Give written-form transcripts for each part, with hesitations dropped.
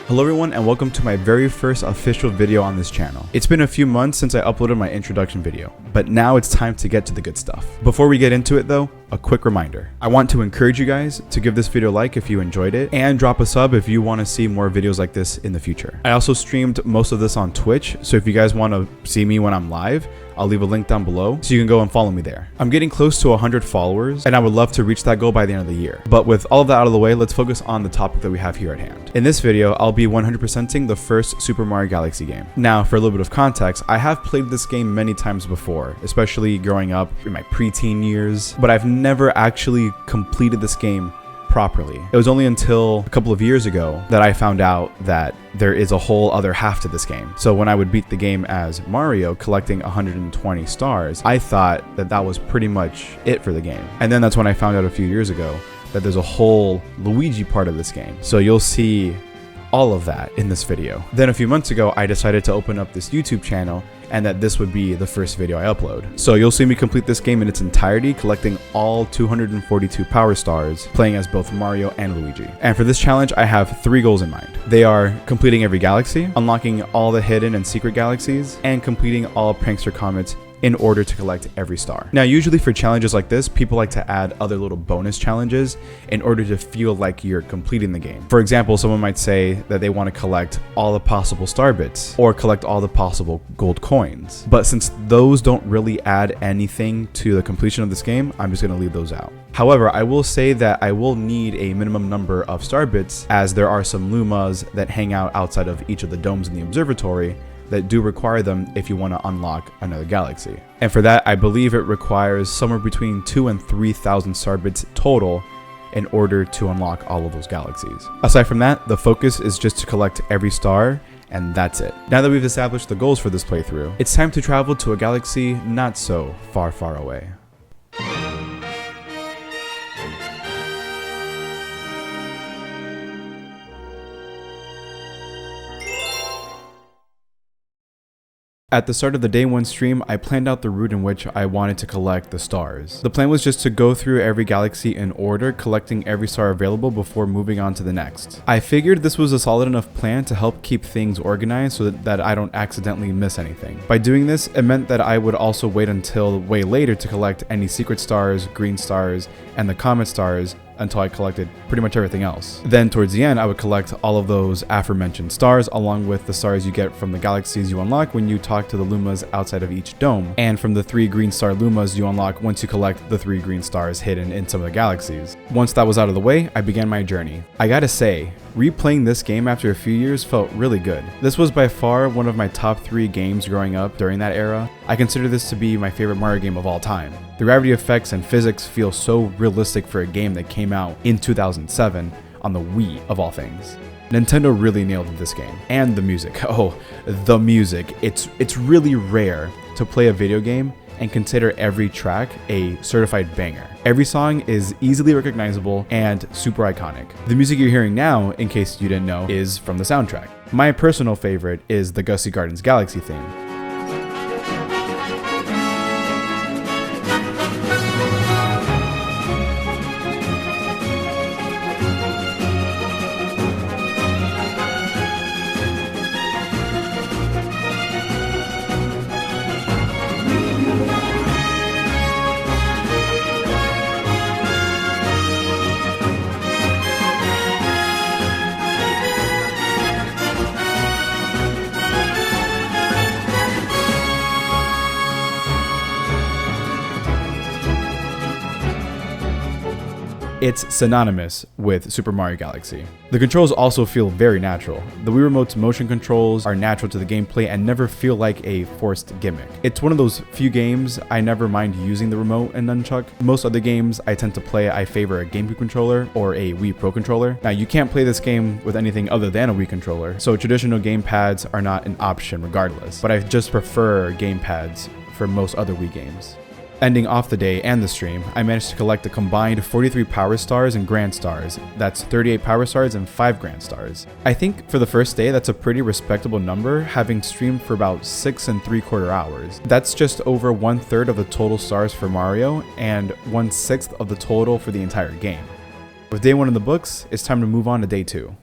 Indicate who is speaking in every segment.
Speaker 1: Hello everyone and welcome to my very first official video on this channel. It's been a few months since I uploaded my introduction video, but now it's time to get to the good stuff. Before we get into it though, a quick reminder. I want to encourage you guys to give this video a like if you enjoyed it and drop a sub if you want to see more videos like this in the future. I also streamed most of this on Twitch, so if you guys want to see me when I'm live, I'll leave a link down below so you can go and follow me there. I'm getting close to 100 followers and I would love to reach that goal by the end of the year. But with all of that out of the way, let's focus on the topic that we have here at hand. In this video, I'll be 100%ing the first Super Mario Galaxy game. Now, for a little bit of context, I have played this game many times before, especially growing up in my preteen years, but I've never actually completed this game properly. It was only until a couple of years ago that I found out that there is a whole other half to this game. So when I would beat the game as Mario, collecting 120 stars, I thought that that was pretty much it for the game. And then that's when I found out a few years ago that there's a whole Luigi part of this game. So you'll see all of that in this video. Then a few months ago, I decided to open up this YouTube channel and that this would be the first video I upload. So you'll see me complete this game in its entirety, collecting all 242 power stars, playing as both Mario and Luigi. And for this challenge, I have 3 goals in mind. They are completing every galaxy, unlocking all the hidden and secret galaxies, and completing all Prankster Comets in order to collect every star. Now, usually for challenges like this, people like to add other little bonus challenges in order to feel like you're completing the game. For example, someone might say that they want to collect all the possible star bits or collect all the possible gold coins. But since those don't really add anything to the completion of this game, I'm just going to leave those out. However, I will say that I will need a minimum number of star bits, as there are some Lumas that hang out outside of each of the domes in the observatory that do require them if you want to unlock another galaxy. And for that, I believe it requires somewhere between 2,000 and 3,000 star bits total in order to unlock all of those galaxies. Aside from that, the focus is just to collect every star, and that's it. Now that we've established the goals for this playthrough, it's time to travel to a galaxy not so far, far away. At the start of the day 1 stream, I planned out the route in which I wanted to collect the stars. The plan was just to go through every galaxy in order, collecting every star available before moving on to the next. I figured this was a solid enough plan to help keep things organized so that I don't accidentally miss anything. By doing this, it meant that I would also wait until way later to collect any secret stars, green stars, and the comet stars until I collected pretty much everything else. Then towards the end, I would collect all of those aforementioned stars along with the stars you get from the galaxies you unlock when you talk to the Lumas outside of each dome, and from the 3 green star Lumas you unlock once you collect the 3 green stars hidden in some of the galaxies. Once that was out of the way, I began my journey. I gotta say, replaying this game after a few years felt really good. This was by far one of my top 3 games growing up during that era. I consider this to be my favorite Mario game of all time. The gravity effects and physics feel so realistic for a game that came out in 2007 on the Wii of all things. Nintendo really nailed this game. And the music. Oh, the music. It's really rare to play a video game and consider every track a certified banger. Every song is easily recognizable and super iconic. The music you're hearing now, in case you didn't know, is from the soundtrack. My personal favorite is the Gussie Gardens Galaxy theme. It's synonymous with Super Mario Galaxy. The controls also feel very natural. The Wii Remote's motion controls are natural to the gameplay and never feel like a forced gimmick. It's one of those few games I never mind using the remote and nunchuck. Most other games I tend to play, I favor a GameCube controller or a Wii Pro controller. Now, you can't play this game with anything other than a Wii controller, so traditional gamepads are not an option regardless, but I just prefer gamepads for most other Wii games. Ending off the day and the stream, I managed to collect a combined 43 Power Stars and Grand Stars. That's 38 Power Stars and 5 Grand Stars. I think for the first day, that's a pretty respectable number, having streamed for about 6 3/4 hours. That's just over 1/3 of the total stars for Mario, and 1/6 of the total for the entire game. With day 1 in the books, it's time to move on to day 2.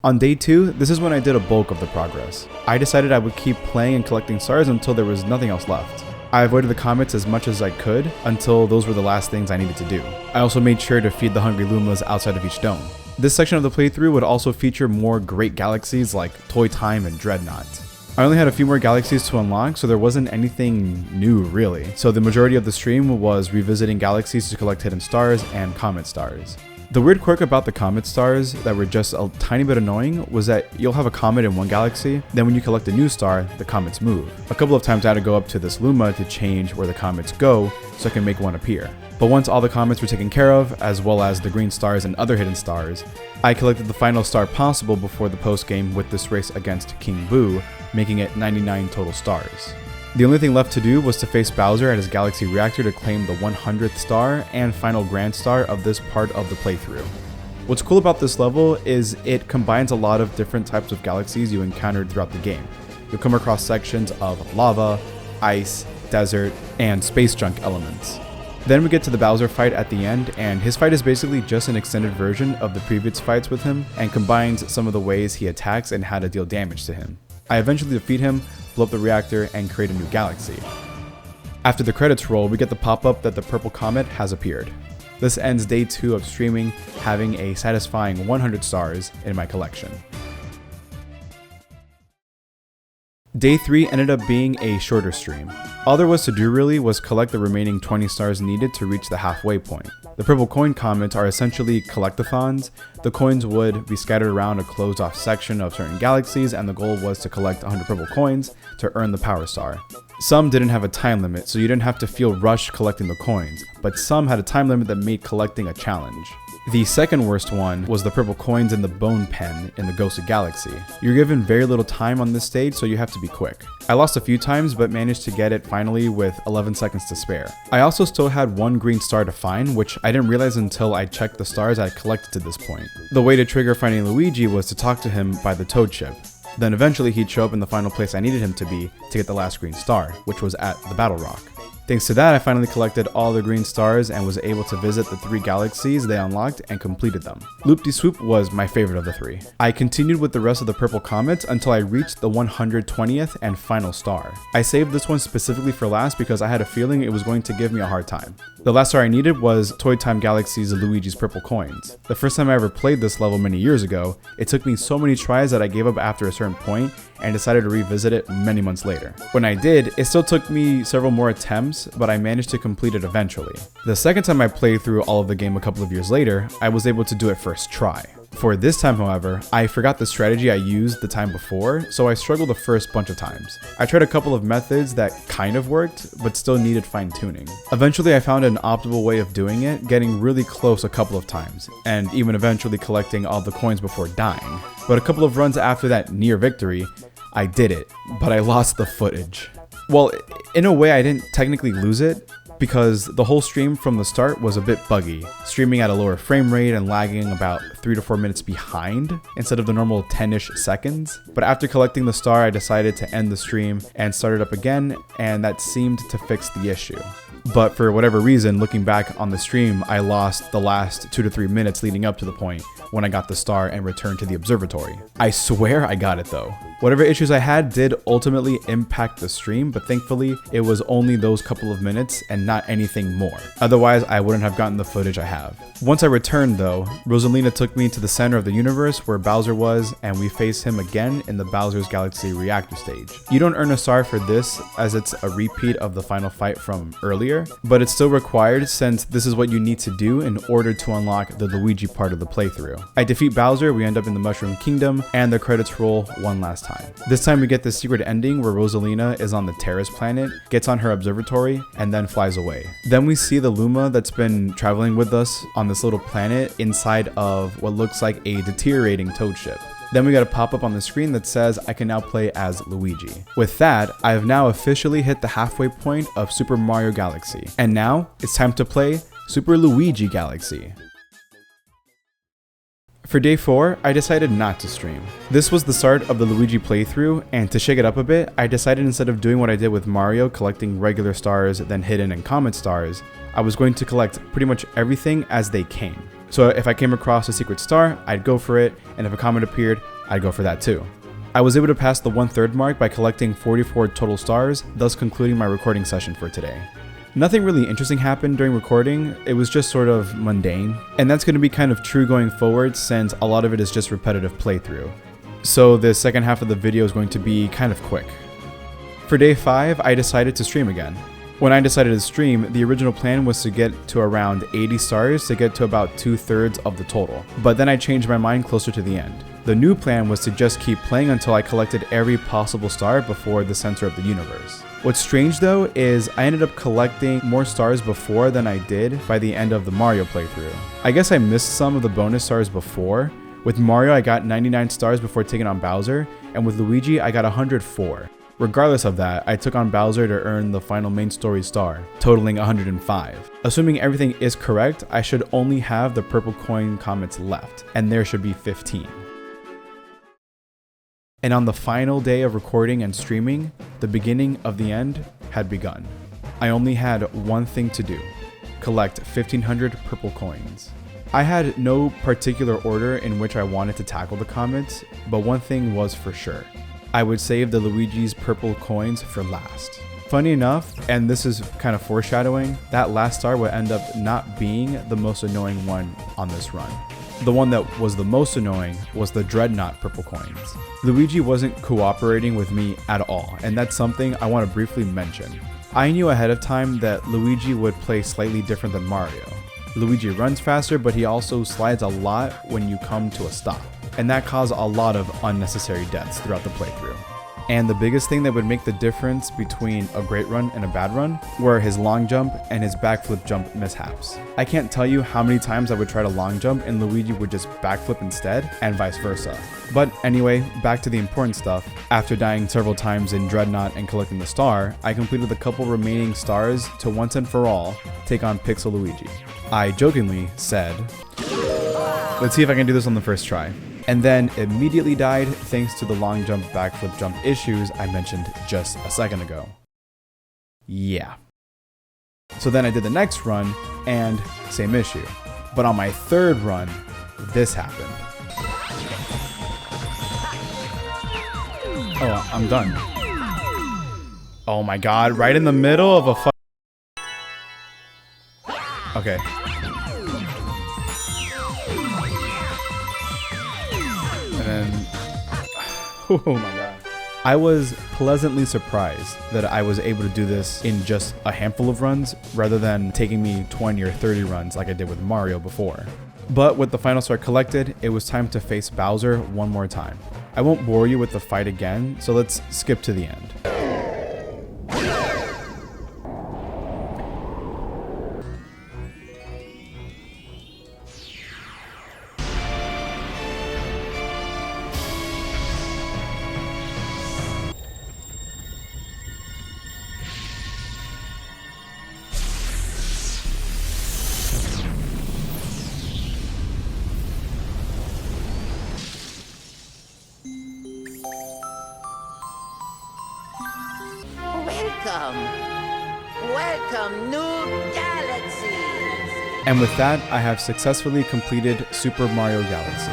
Speaker 1: On day 2, this is when I did a bulk of the progress. I decided I would keep playing and collecting stars until there was nothing else left. I avoided the comets as much as I could until those were the last things I needed to do. I also made sure to feed the hungry Lumas outside of each dome. This section of the playthrough would also feature more great galaxies like Toy Time and Dreadnought. I only had a few more galaxies to unlock, so there wasn't anything new really. So the majority of the stream was revisiting galaxies to collect hidden stars and comet stars. The weird quirk about the comet stars that were just a tiny bit annoying was that you'll have a comet in one galaxy, then when you collect a new star, the comets move. A couple of times I had to go up to this Luma to change where the comets go so I can make one appear. But once all the comets were taken care of, as well as the green stars and other hidden stars, I collected the final star possible before the post game with this race against King Boo, making it 99 total stars. The only thing left to do was to face Bowser at his galaxy reactor to claim the 100th star and final grand star of this part of the playthrough. What's cool about this level is it combines a lot of different types of galaxies you encountered throughout the game. You'll come across sections of lava, ice, desert, and space junk elements. Then we get to the Bowser fight at the end, and his fight is basically just an extended version of the previous fights with him and combines some of the ways he attacks and how to deal damage to him. I eventually defeat him, blow up the reactor, and create a new galaxy. After the credits roll, we get the pop-up that the purple comet has appeared. This ends day 2 of streaming, having a satisfying 100 stars in my collection. Day 3 ended up being a shorter stream. All there was to do really was collect the remaining 20 stars needed to reach the halfway point. The purple coin comets are essentially collectathons. The coins would be scattered around a closed off section of certain galaxies, and the goal was to collect 100 purple coins to earn the power star. Some didn't have a time limit, so you didn't have to feel rushed collecting the coins, but some had a time limit that made collecting a challenge. The second worst one was the purple coins in the bone pen in the Ghosted Galaxy. You're given very little time on this stage, so you have to be quick. I lost a few times, but managed to get it finally with 11 seconds to spare. I also still had one green star to find, which I didn't realize until I checked the stars I collected to this point. The way to trigger finding Luigi was to talk to him by the Toad ship. Then eventually he'd show up in the final place I needed him to be to get the last green star, which was at the Battle Rock. Thanks to that, I finally collected all the green stars and was able to visit the 3 galaxies they unlocked and completed them. Loop-de-Swoop was my favorite of the 3. I continued with the rest of the purple comets until I reached the 120th and final star. I saved this one specifically for last because I had a feeling it was going to give me a hard time. The last star I needed was Toy Time Galaxy's Luigi's purple coins. The first time I ever played this level many years ago, it took me so many tries that I gave up after a certain point and decided to revisit it many months later. When I did, it still took me several more attempts, but I managed to complete it eventually. The second time I played through all of the game a couple of years later, I was able to do it first try. For this time, however, I forgot the strategy I used the time before, so I struggled the first bunch of times. I tried a couple of methods that kind of worked, but still needed fine-tuning. Eventually, I found an optimal way of doing it, getting really close a couple of times, and even eventually collecting all the coins before dying. But a couple of runs after that near victory, I did it, but I lost the footage. Well, in a way I didn't technically lose it, because the whole stream from the start was a bit buggy, streaming at a lower frame rate and lagging about 3 to 4 minutes behind instead of the normal 10-ish seconds. But after collecting the star, I decided to end the stream and start it up again, and that seemed to fix the issue. But for whatever reason, looking back on the stream, I lost the last 2 to 3 minutes leading up to the point when I got the star and returned to the observatory. I swear I got it though. Whatever issues I had did ultimately impact the stream, but thankfully it was only those couple of minutes and not anything more. Otherwise, I wouldn't have gotten the footage I have. Once I returned though, Rosalina took me to the center of the universe where Bowser was, and we faced him again in the Bowser's Galaxy reactor stage. You don't earn a star for this as it's a repeat of the final fight from earlier, but it's still required since this is what you need to do in order to unlock the Luigi part of the playthrough. I defeat Bowser, we end up in the Mushroom Kingdom, and the credits roll one last time. This time we get the secret ending where Rosalina is on the Terrace planet, gets on her observatory, and then flies away. Then we see the Luma that's been traveling with us on this little planet inside of what looks like a deteriorating Toad ship. Then we got a pop-up on the screen that says I can now play as Luigi. With that, I have now officially hit the halfway point of Super Mario Galaxy. And now, it's time to play Super Luigi Galaxy. For day 4, I decided not to stream. This was the start of the Luigi playthrough, and to shake it up a bit, I decided instead of doing what I did with Mario, collecting regular stars, then hidden and comet stars, I was going to collect pretty much everything as they came. So if I came across a secret star, I'd go for it, and if a comet appeared, I'd go for that too. I was able to pass the 1/3 mark by collecting 44 total stars, thus concluding my recording session for today. Nothing really interesting happened during recording, it was just sort of mundane, and that's going to be kind of true going forward since a lot of it is just repetitive playthrough. So the second half of the video is going to be kind of quick. For day 5, I decided to stream again. When I decided to stream, the original plan was to get to around 80 stars to get to about 2/3 of the total, but then I changed my mind closer to the end. The new plan was to just keep playing until I collected every possible star before the center of the universe. What's strange though is I ended up collecting more stars before than I did by the end of the Mario playthrough. I guess I missed some of the bonus stars before. With Mario I got 99 stars before taking on Bowser, and with Luigi I got 104. Regardless of that, I took on Bowser to earn the final main story star, totaling 105. Assuming everything is correct, I should only have the purple coin comets left, and there should be 15. And on the final day of recording and streaming, the beginning of the end had begun. I only had one thing to do: collect 1,500 purple coins. I had no particular order in which I wanted to tackle the comets, but one thing was for sure: I would save the Luigi's purple coins for last. Funny enough, and this is kind of foreshadowing, that last star would end up not being the most annoying one on this run. The one that was the most annoying was the Dreadnought purple coins. Luigi wasn't cooperating with me at all, and that's something I want to briefly mention. I knew ahead of time that Luigi would play slightly different than Mario. Luigi runs faster, but he also slides a lot when you come to a stop, and that caused a lot of unnecessary deaths throughout the playthrough. And the biggest thing that would make the difference between a great run and a bad run were his long jump and his backflip jump mishaps. I can't tell you how many times I would try to long jump and Luigi would just backflip instead, and vice versa. But anyway, back to the important stuff. After dying several times in Dreadnought and collecting the star, I completed the couple remaining stars to once and for all take on Pixel Luigi. I jokingly said, "Let's see if I can do this on the first try," and then immediately died thanks to the long jump backflip jump issues I mentioned just a second ago. Yeah. So then I did the next run and same issue. But on my third run, this happened. Oh, I'm done. Oh my god, right in the middle of a Okay. And then, oh my god. I was pleasantly surprised that I was able to do this in just a handful of runs rather than taking me 20 or 30 runs like I did with Mario before. But with the final star collected, it was time to face Bowser one more time. I won't bore you with the fight again, so let's skip to the end.
Speaker 2: Welcome, new galaxies!
Speaker 1: And with that, I have successfully completed Super Mario Galaxy.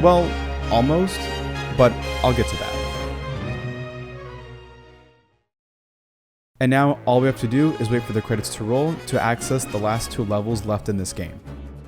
Speaker 1: Well, almost, but I'll get to that. And now, all we have to do is wait for the credits to roll to access the last 2 levels left in this game.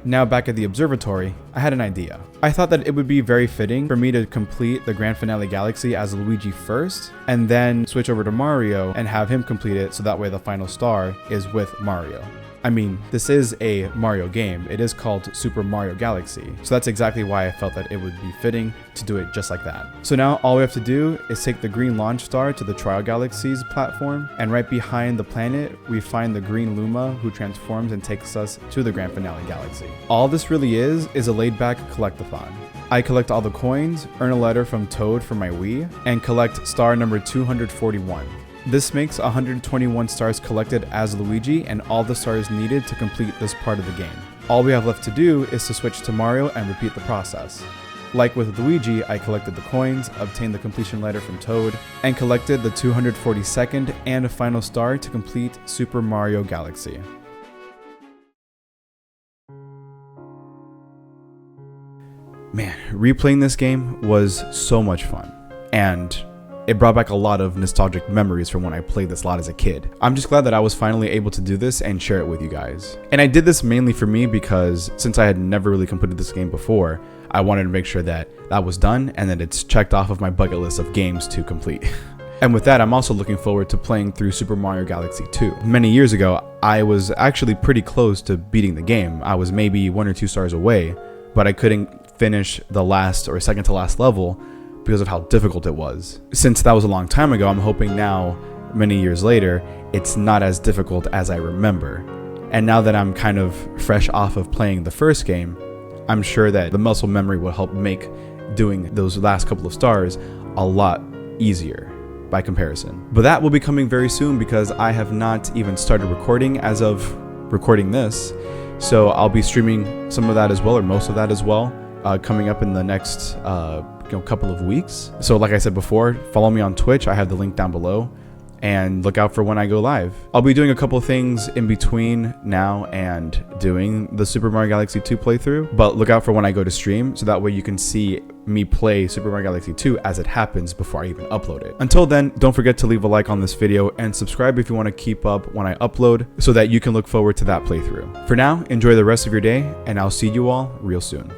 Speaker 1: Now back at the observatory, I had an idea. I thought that it would be very fitting for me to complete the Grand Finale Galaxy as Luigi first, and then switch over to Mario and have him complete it so that way the final star is with Mario. I mean, this is a Mario game. It is called Super Mario Galaxy, so that's exactly why I felt that it would be fitting to do it just like that. So now all we have to do is take the green launch star to the Trial Galaxies platform, and right behind the planet, we find the green Luma who transforms and takes us to the Grand Finale Galaxy. All this really is a laid-back collectathon. I collect all the coins, earn a letter from Toad for my Wii, and collect star number 241. This makes 121 stars collected as Luigi and all the stars needed to complete this part of the game. All we have left to do is to switch to Mario and repeat the process. Like with Luigi, I collected the coins, obtained the completion letter from Toad, and collected the 242nd and final star to complete Super Mario Galaxy. Man, replaying this game was so much fun, and it brought back a lot of nostalgic memories from when I played this a lot as a kid. I'm just glad that I was finally able to do this and share it with you guys. And I did this mainly for me because since I had never really completed this game before, I wanted to make sure that that was done and that it's checked off of my bucket list of games to complete. And with that, I'm also looking forward to playing through Super Mario Galaxy 2. Many years ago, I was actually pretty close to beating the game. I was maybe 1 or 2 stars away, but I couldn't finish the last or second to last level because of how difficult it was. Since that was a long time ago, I'm hoping now, many years later, it's not as difficult as I remember. And now that I'm kind of fresh off of playing the first game, I'm sure that the muscle memory will help make doing those last couple of stars a lot easier by comparison. But that will be coming very soon because I have not even started recording as of recording this. So I'll be streaming some of that as well, or most of that as well, coming up in the next couple of weeks. So like I said before, follow me on Twitch. I have the link down below, and look out for when I go live. I'll be doing a couple of things in between now and doing the Super Mario Galaxy 2 playthrough, but look out for when I go to stream, so that way you can see me play Super Mario Galaxy 2 as it happens before I even upload it. Until then, don't forget to leave a like on this video and subscribe if you want to keep up when I upload so that you can look forward to that playthrough. For now, enjoy the rest of your day, and I'll see you all real soon.